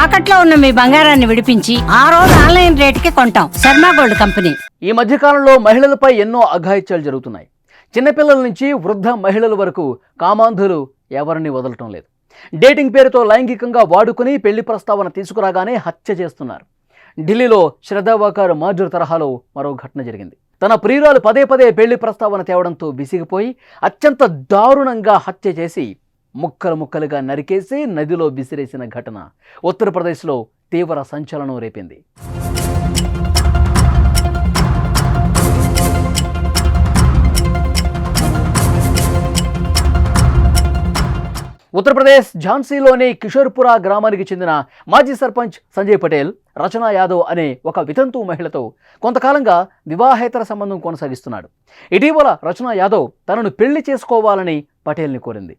తాకట్లో ఉన్న మీ బంగారాన్ని విడిపించి ఆ రోజు ఆన్లైన్ రేటుకి కొంటాం. Sharma gold company. ఈ మధ్యకాలంలో మహిళలపై ఎన్నో అఘాయిత్యాలు జరుగుతున్నాయి. చిన్నపిల్లల నుంచి వృద్ధ మహిళల వరకు కామాంధులు ఎవరిని వదలటం లేదు. డేటింగ్ పేరుతో లైంగికంగా వాడుకుని పెళ్లి ప్రస్తావన తీసుకురాగానే హత్య చేస్తున్నారు. ఢిల్లీలో శ్రద్ధావాకారు మాజూర్ తరహాలో మరో ఘటన జరిగింది. తన ప్రియురాలు పదే పదే పెళ్లి ప్రస్తావన తేవడంతో విసిగిపోయి అత్యంత దారుణంగా హత్య చేసి ముక్కలు ముక్కలుగా నరికేసి నదిలో విసిరేసిన ఘటన ఉత్తరప్రదేశ్లో తీవ్ర సంచలనం రేపింది. ఉత్తరప్రదేశ్ ఝాన్సీలోని కిషోర్పురా గ్రామానికి చెందిన మాజీ సర్పంచ్ సంజయ్ పటేల్ రచనా యాదవ్ అనే ఒక వితంతు మహిళతో కొంతకాలంగా వివాహేతర సంబంధం కొనసాగిస్తున్నాడు. ఇటీవల రచనా యాదవ్ తనను పెళ్లి చేసుకోవాలని పటేల్ని కోరింది.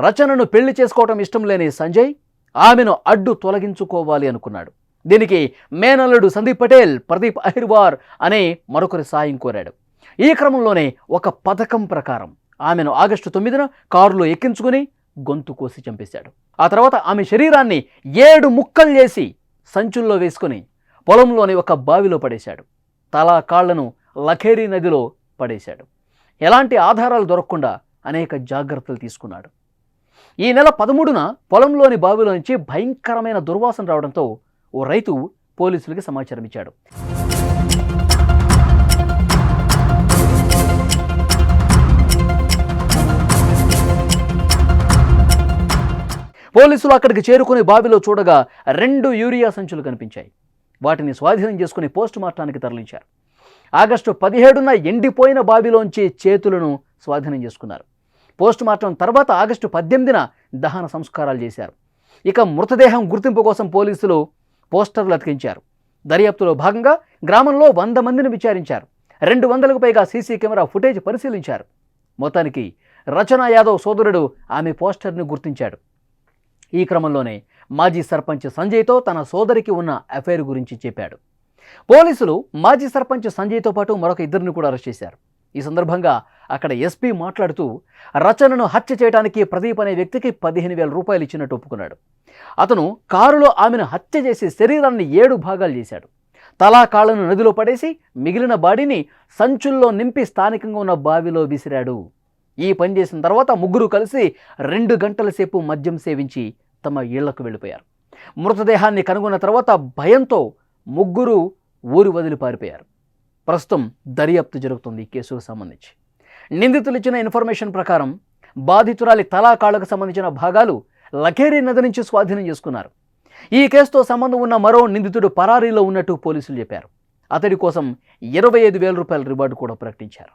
రచనను పెళ్లి చేసుకోవటం ఇష్టం లేని సంజయ్ ఆమెను అడ్డు తొలగించుకోవాలి అనుకున్నాడు. దీనికి మేనల్లుడు సందీప్ పటేల్ ప్రదీప్ అహిర్వార్ అనే మరొకరి సాయం కోరాడు. ఈ క్రమంలోనే ఒక పథకం ప్రకారం ఆమెను ఆగస్టు 9న కారులో ఎక్కించుకుని గొంతు కోసి చంపేశాడు. ఆ తర్వాత ఆమె శరీరాన్ని 7 ముక్కలు చేసి సంచుల్లో వేసుకుని పొలంలోని ఒక బావిలో పడేశాడు. తల కాళ్లను లఖేరీ నదిలో పడేశాడు. ఎలాంటి ఆధారాలు దొరకకుండా అనేక జాగ్రత్తలు తీసుకున్నాడు. ఈ నెల 13న పొలంలోని బావిలో నుంచి భయంకరమైన దుర్వాసన రావడంతో ఓ రైతు పోలీసులకి సమాచారం ఇచ్చాడు. పోలీసులు అక్కడికి చేరుకుని బావిలో చూడగా 2 యూరియా సంచులు కనిపించాయి. వాటిని స్వాధీనం చేసుకుని పోస్ట్ మార్టానికి తరలించారు. ఆగస్టు 17న ఎండిపోయిన బావిలోంచి చేతులను స్వాధీనం చేసుకున్నారు. పోస్ట్ మార్టం తర్వాత ఆగస్టు 18న దహన సంస్కారాలు చేశారు. ఇక మృతదేహం గుర్తింపు కోసం పోలీసులు పోస్టర్లు అతికించారు. దర్యాప్తులో భాగంగా గ్రామంలో 100 మందిని విచారించారు. 200కు పైగా సీసీ కెమెరా ఫుటేజ్ పరిశీలించారు. మొత్తానికి రచనా యాదవ్ సోదరుడు ఆమె పోస్టర్ని గుర్తించాడు. ఈ క్రమంలోనే మాజీ సర్పంచ్ సంజయ్తో తన సోదరికి ఉన్న అఫైర్ గురించి చెప్పాడు. పోలీసులు మాజీ సర్పంచ్ సంజయ్తో పాటు మరొక 2ని కూడా అరెస్ట్ చేశారు. ఈ సందర్భంగా అక్కడ ఎస్పీ మాట్లాడుతూ రచనను హత్య చేయడానికి ప్రదీప్ అనే వ్యక్తికి 15,000 రూపాయలు ఇచ్చినట్టు ఒప్పుకున్నాడు. అతను కారులో ఆమెను హత్య చేసి శరీరాన్ని 7 భాగాలు చేశాడు. తలా కాళ్లను నదిలో పడేసి మిగిలిన బాడీని సంచుల్లో నింపి స్థానికంగా ఉన్న బావిలో విసిరాడు. ఈ పని చేసిన తర్వాత ముగ్గురు కలిసి 2 గంటల సేపు మద్యం సేవించి తమ ఇళ్లకు వెళ్ళిపోయారు. మృతదేహాన్ని కనుగొన్న తర్వాత భయంతో ముగ్గురు ఊరు వదిలి పారిపోయారు. ప్రస్తుతం దర్యాప్తు జరుగుతుంది ఈ కేసుకు సంబంధించి. నిందితులు ఇచ్చిన ఇన్ఫర్మేషన్ ప్రకారం బాధితురాలి తలా కాళ్లకు సంబంధించిన భాగాలు లఖేరీ నది నుంచి స్వాధీనం చేసుకున్నారు. ఈ కేసుతో సంబంధం ఉన్న మరో నిందితుడు పరారీలో ఉన్నట్టు పోలీసులు చెప్పారు. అతడి కోసం 25,000 రూపాయల రివార్డు కూడా ప్రకటించారు.